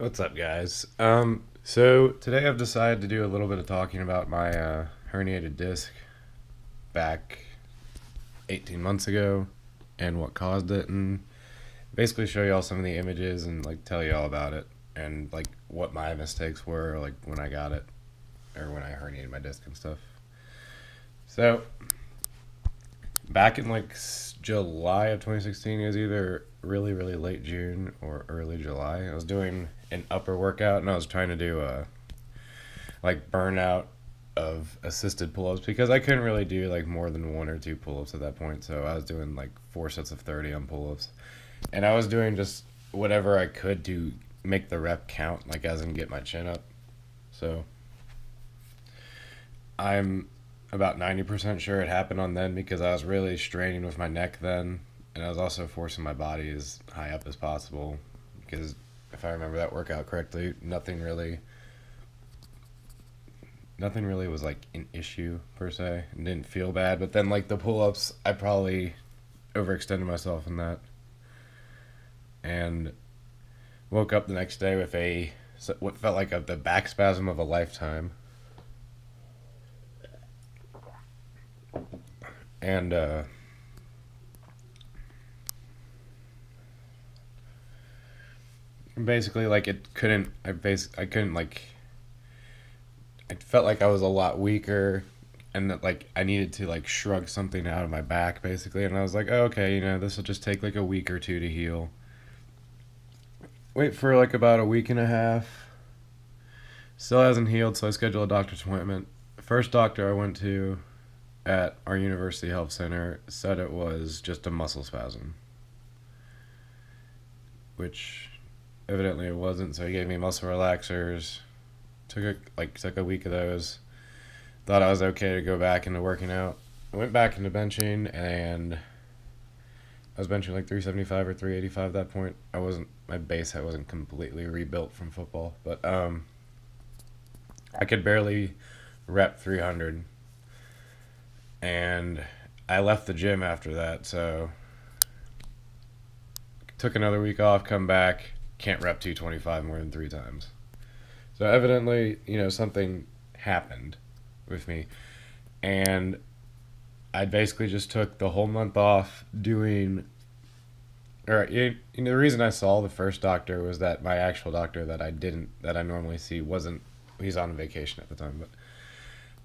What's up, guys? So today I've decided to do a little bit of talking about my herniated disc back 18 months ago and what caused it, and basically show you all some of the images and like tell you all about it and like what my mistakes were like when I got it or when I herniated my disc and stuff. So back in July of 2016, it was either really late June or early July. I was doing an upper workout and I was trying to do a burnout of assisted pull-ups because I couldn't really do like more than one or two pull-ups at that point. So I was doing like 4 sets of 30 on pull-ups, and I was doing just whatever I could to make the rep count, like as in get my chin up. So I'm about 90% sure it happened on then because I was really straining with my neck then, and I was also forcing my body as high up as possible because if I remember that workout correctly, nothing really was like an issue per se and didn't feel bad. But then like the pull-ups, I probably overextended myself in that and woke up the next day with what felt like the back spasm of a lifetime. And basically like I couldn't like I felt like I was a lot weaker and that like I needed to like shrug something out of my back basically, and I was like, oh, okay, this will just take like a week or two to heal. Wait for like about a week and a half. Still hasn't healed, so I scheduled a doctor's appointment. The first doctor I went to at our university health center said it was just a muscle spasm, which evidently it wasn't. So he gave me muscle relaxers. Took a week of those. Thought I was okay to go back into working out. I went back into benching, and I was benching like 375 or 385 at that point. My base head wasn't completely rebuilt from football, but I could barely rep 300. And I left the gym after that, so took another week off, come back, can't rep 225 more than 3 times. So evidently, something happened with me. And I basically just took the whole month off doing. The reason I saw the first doctor was that my actual doctor that I normally see he's on vacation at the time, but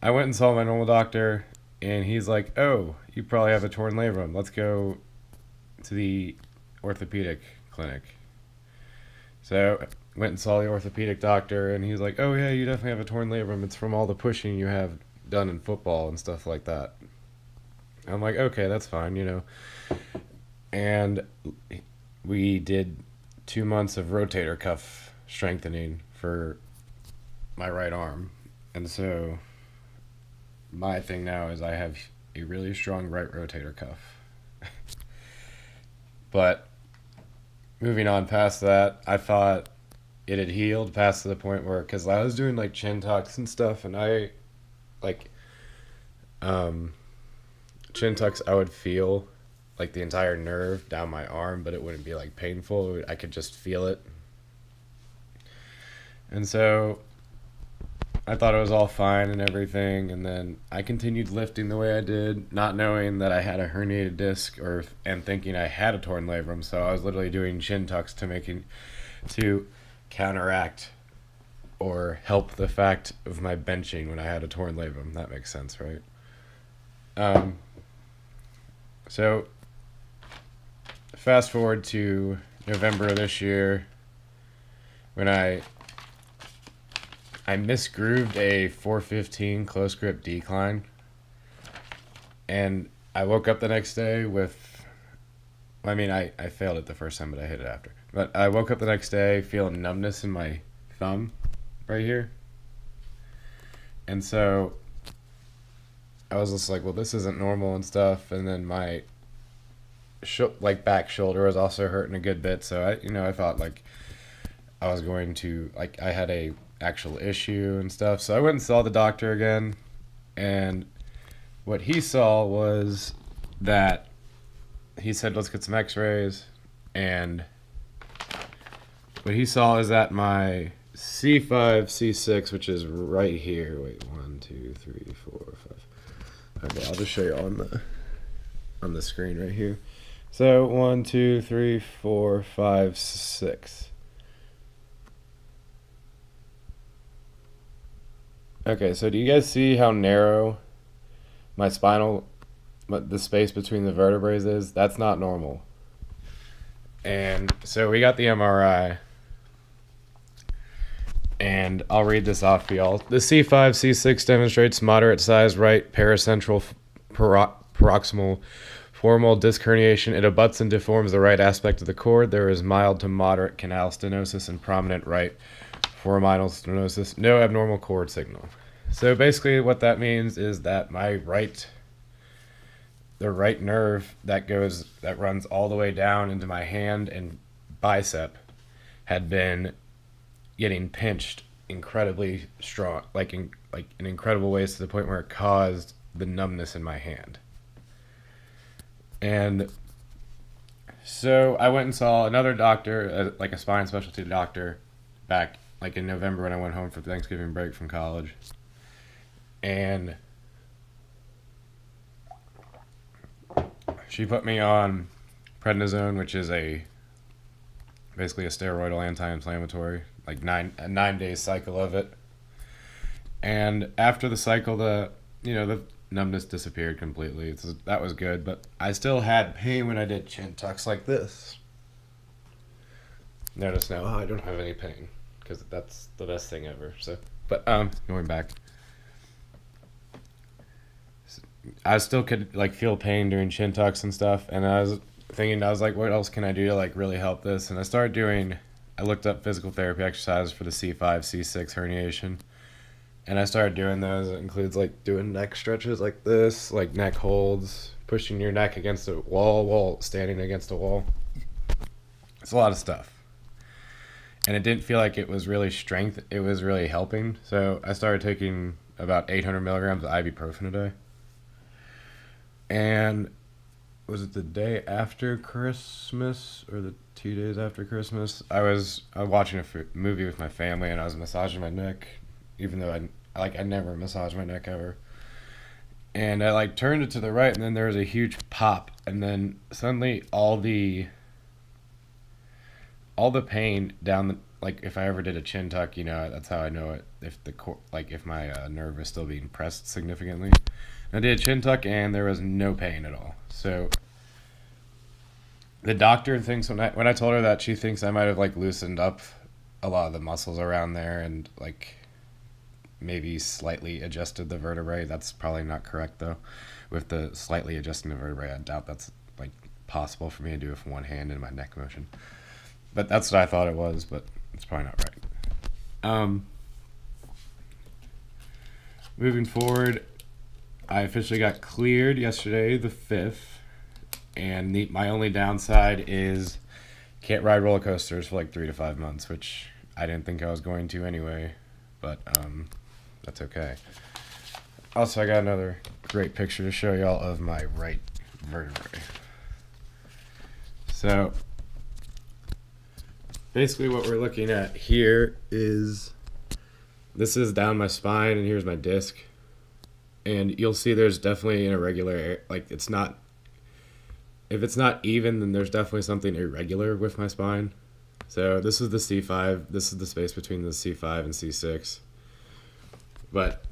I went and saw my normal doctor, and he's like, oh, you probably have a torn labrum. Let's go to the orthopedic clinic. So went and saw the orthopedic doctor, and he's like, oh yeah, you definitely have a torn labrum. It's from all the pushing you have done in football and stuff like that. I'm like, okay, that's fine. And we did 2 months of rotator cuff strengthening for my right arm. And so my thing now is I have a really strong right rotator cuff. But moving on past that, I thought it had healed past the point where, because I was doing like chin tucks and stuff, and chin tucks, I would feel like the entire nerve down my arm, but it wouldn't be like painful. I could just feel it. And so I thought it was all fine and everything, and then I continued lifting the way I did, not knowing that I had a herniated disc and thinking I had a torn labrum. So I was literally doing chin tucks to counteract or help the fact of my benching when I had a torn labrum. That makes sense, right? So fast forward to November of this year, when I misgrooved a 415 close grip decline, and I woke up the next day I failed it the first time, but I hit it after. But I woke up the next day feeling numbness in my thumb right here. And so I was just like, well, this isn't normal and stuff. And then my back shoulder was also hurting a good bit. So I thought like I was going to, like, I had a actual issue and stuff. So I went and saw the doctor again, and what he saw was that he said, let's get some x-rays, and what he saw is that my C5, C6, which is right here. Wait, 1, 2, 3, 4, 5. Okay, I'll just show you on the screen right here. So 1, 2, 3, 4, 5, 6. Okay, so do you guys see how narrow the space between the vertebrae is? That's not normal. And so we got the MRI, and I'll read this off for y'all. The C5, C6 demonstrates moderate size right paracentral paroxysmal formal disc herniation. It abuts and deforms the right aspect of the cord. There is mild to moderate canal stenosis and prominent right foraminal stenosis. No abnormal cord signal. So basically what that means is that the right nerve that runs all the way down into my hand and bicep had been getting pinched incredibly strong, in incredible ways, to the point where it caused the numbness in my hand. And so I went and saw another doctor, like a spine specialty doctor, back in November when I went home for Thanksgiving break from college. And she put me on prednisone, which is basically a steroidal anti-inflammatory, a 9-day cycle of it. And after the cycle, the numbness disappeared completely. That was good, but I still had pain when I did chin tucks like this. Notice now, I don't have any pain, because that's the best thing ever. So, but going back, I still could feel pain during chin tucks and stuff, and I was like, what else can I do to really help this? And I looked up physical therapy exercises for the C5, C6 herniation, and I started doing those. It includes doing neck stretches like this, neck holds, pushing your neck against a wall while standing against a wall. It's a lot of stuff. And it didn't feel like it was really strength, it was really helping. So I started taking about 800 milligrams of ibuprofen a day. And was it the day after Christmas or the 2 days after Christmas? I was watching a movie with my family, and I was massaging my neck, even though I never massage my neck ever. And I turned it to the right, and then there was a huge pop, and then suddenly all the pain down if I ever did a chin tuck, that's how I know it, if my nerve is still being pressed significantly. I did a chin tuck, and there was no pain at all. So the doctor thinks when I told her that, she thinks I might have loosened up a lot of the muscles around there and maybe slightly adjusted the vertebrae. That's probably not correct though. With the slightly adjusting the vertebrae, I doubt that's possible for me to do with one hand in my neck motion. But that's what I thought it was, but it's probably not right. Moving forward, I officially got cleared yesterday, the 5th, and my only downside is can't ride roller coasters for 3 to 5 months, which I didn't think I was going to anyway, but that's okay. Also, I got another great picture to show y'all of my right vertebrae. So basically what we're looking at here is, this is down my spine, and here's my disc. And you'll see there's definitely an irregular, if it's not even, then there's definitely something irregular with my spine. So this is the C5, this is the space between the C5 and C6. But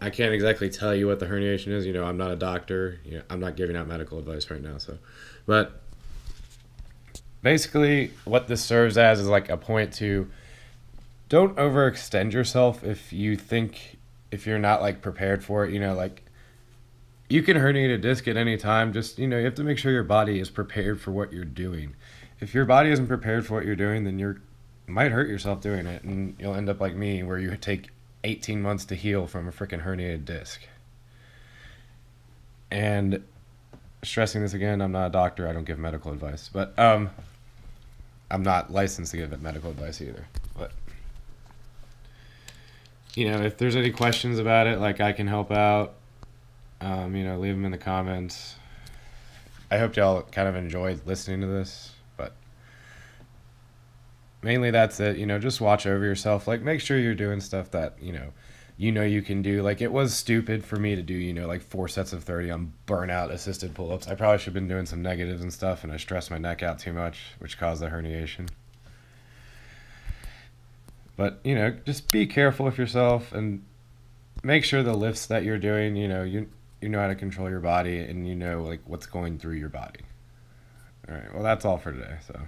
I can't exactly tell you what the herniation is. I'm not a doctor. I'm not giving out medical advice right now. But basically what this serves as is a point to, don't overextend yourself if you're not prepared for it. You can herniate a disc at any time. Just you have to make sure your body is prepared for what you're doing. If your body isn't prepared for what you're doing, then you might hurt yourself doing it, and you'll end up like me, where you take 18 months to heal from a freaking herniated disc. And stressing this again, I'm not a doctor. I don't give medical advice, but I'm not licensed to give medical advice either. But if there's any questions about it, I can help out. Leave them in the comments. I hope y'all kind of enjoyed listening to this, but mainly that's it. Just watch over yourself. Like, make sure you're doing stuff that, you can do. Like, it was stupid for me to do, like 4 sets of 30 on burnout assisted pull-ups. I probably should have been doing some negatives and stuff, and I stressed my neck out too much, which caused the herniation. But, just be careful with yourself and make sure the lifts that you're doing, you know how to control your body, and like what's going through your body. All right. Well, that's all for today. So.